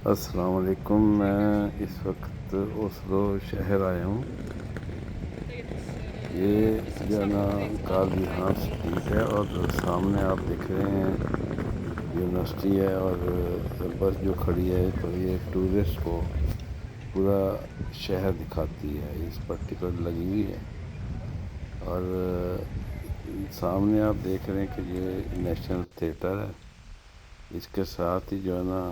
السلام علیکم۔ میں اس وقت اوسلو شہر آیا ہوں۔ یہ جو ہے نا کارل یوہان اسٹریٹ ہے، اور سامنے آپ دیکھ رہے ہیں یونیورسٹی ہے، اور بس جو کھڑی ہے تو یہ ٹورسٹ کو پورا شہر دکھاتی ہے، اس پرٹیکولر لگی ہوئی ہے۔ اور سامنے آپ دیکھ رہے ہیں کہ یہ نیشنل تھیٹر ہے، اس کے ساتھ ہی جو ہے نا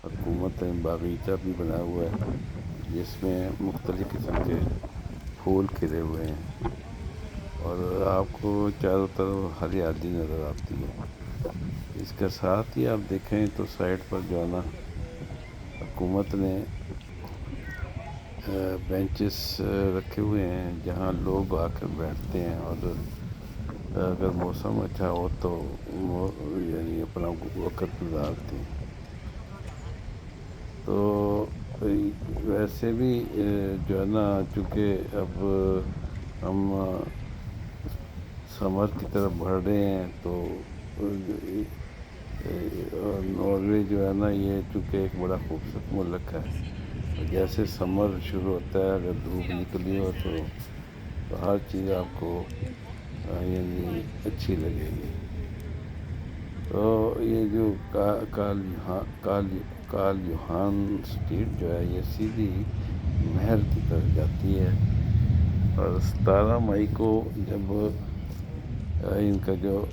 حکومت نے باغیچہ بھی بنا ہوا ہے جس میں مختلف قسم کے پھول کھلے ہوئے ہیں، اور آپ کو چاروں طرف ہریالی نظر آتی ہے۔ اس کے ساتھ ہی آپ دیکھیں تو سائڈ پر جو ہے نا حکومت نے بینچز رکھے ہوئے ہیں جہاں لوگ آ کر بیٹھتے ہیں، اور اگر موسم اچھا ہو تو یعنی اپنا وقت گزارتے ہیں۔ تو ویسے بھی جو ہے نا چونکہ اب ہم سمر کی طرف بڑھ رہے ہیں، تو ناروے جو ہے نا یہ چونکہ ایک بڑا خوبصورت ملک ہے، اور جیسے سمر شروع ہوتا ہے اگر دھوپ نکلی ہو تو ہر چیز آپ کو یعنی اچھی لگے گی۔ تو یہ جو کارل یوہان اسٹریٹ جو ہے یہ سیدھی محل کی طرف جاتی ہے، اور 17 مئی کو جب ان کا جو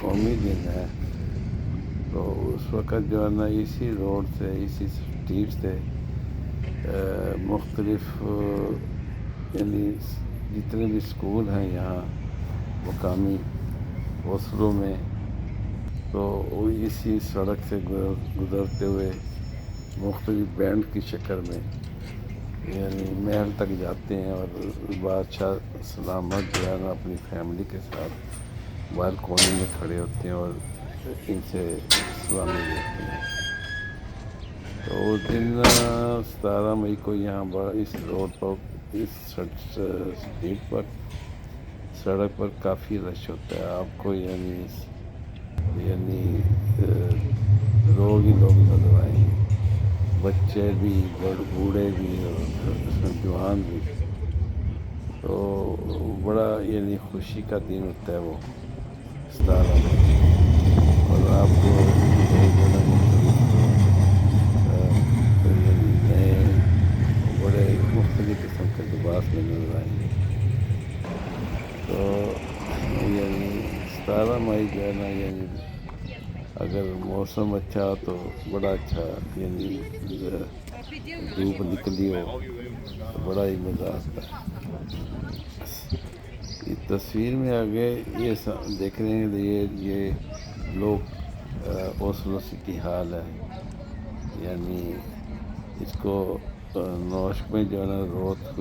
قومی دن ہے تو اس وقت جو ہے نا اسی روڈ سے، اسی اسٹریٹ سے مختلف یعنی جتنے بھی اسکول ہیں یہاں مقامی اوسلو میں، تو وہ اسی سڑک سے گزرتے ہوئے مختلف بینڈ کی شکل میں یعنی محل تک جاتے ہیں، اور بادشاہ سلامت جو ہے نا اپنی فیملی کے ساتھ بالکونی میں کھڑے ہوتے ہیں اور ان سے سلامی لیتے ہیں۔ تو اس دن 17 مئی کو یہاں اس روڈ پر، اس اسٹریٹ پر، سڑک پر کافی رش ہوتا ہے۔ آپ کو یعنی لوگ ہی لوگ نظر آئیں گے، بچے بھی، بوڑھے بھی، اور جوان بھی۔ تو بڑا یعنی خوشی کا دن ہوتا ہے وہ 17 مئی، اور آپ کو لوگ جو ہے نا مختلف یعنی نئے بڑے مختلف قسم کے لباس میں نظر آئیں گے۔ تو یعنی 17 مئی جو ہے نا یعنی اگر موسم اچھا ہو تو بڑا اچھا، یعنی دھوپ نکلی ہو تو بڑا ہی مزہ آتا ہے۔ اس تصویر میں آگے یہ دیکھ رہے ہیں یہ لوگ اوسلو سٹی ہال ہے، یعنی اس کو نوشک میں جو ہے نا روت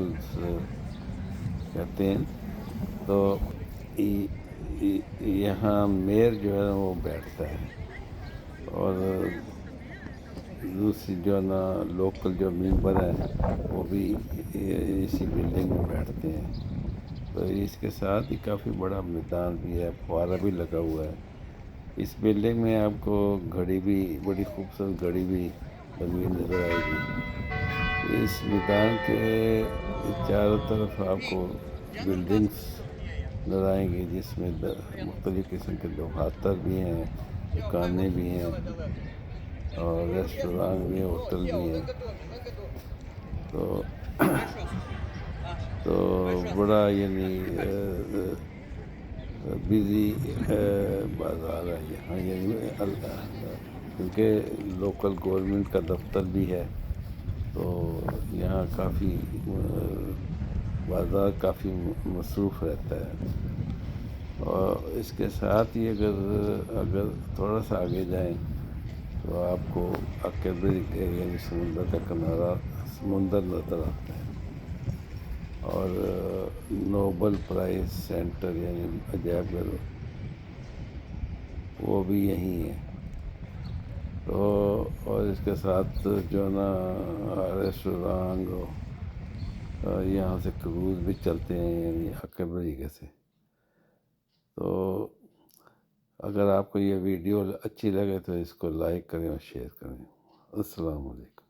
کہتے ہیں۔ تو یہاں میئر جو ہے وہ بیٹھتا ہے، اور دوسری جو ہے نا لوکل جو ممبر ہیں وہ بھی اسی بلڈنگ میں بیٹھتے ہیں۔ تو اس کے ساتھ ہی کافی بڑا میدان بھی ہے، فوارہ بھی لگا ہوا ہے۔ اس بلڈنگ میں آپ کو گھڑی بھی، بڑی خوبصورت گھڑی بھی لگی ہوئی نظر آئے گی۔ اس میدان کے چاروں طرف آپ کو بلڈنگز نظر آئیں گی جس میں مختلف قسم کے دفاتر بھی ہیں، دکانیں بھی ہیں، اور ریسٹوران بھی ہیں، ہوٹل بھی ہیں۔ تو بڑا یعنی بزی بازار ہے یہاں، یعنی کیونکہ لوکل گورنمنٹ کا دفتر بھی ہے، تو یہاں کافی بازار کافی مصروف رہتا ہے۔ اور اس کے ساتھ ہی اگر تھوڑا سا آگے جائیں تو آپ کو اکیبرگ یعنی سمندر کا کنارہ، سمندر نظر آتا ہے، اور نوبل پرائز سینٹر یعنی عجائب گھر وہ بھی یہیں ہے۔ تو اور اس کے ساتھ جو ہے نا ریسٹوران، یہاں سے کروز بھی چلتے ہیں یعنی اکیبرگ سے۔ تو اگر آپ کو یہ ویڈیو اچھی لگے تو اس کو لائک کریں اور شیئر کریں۔ السلام علیکم۔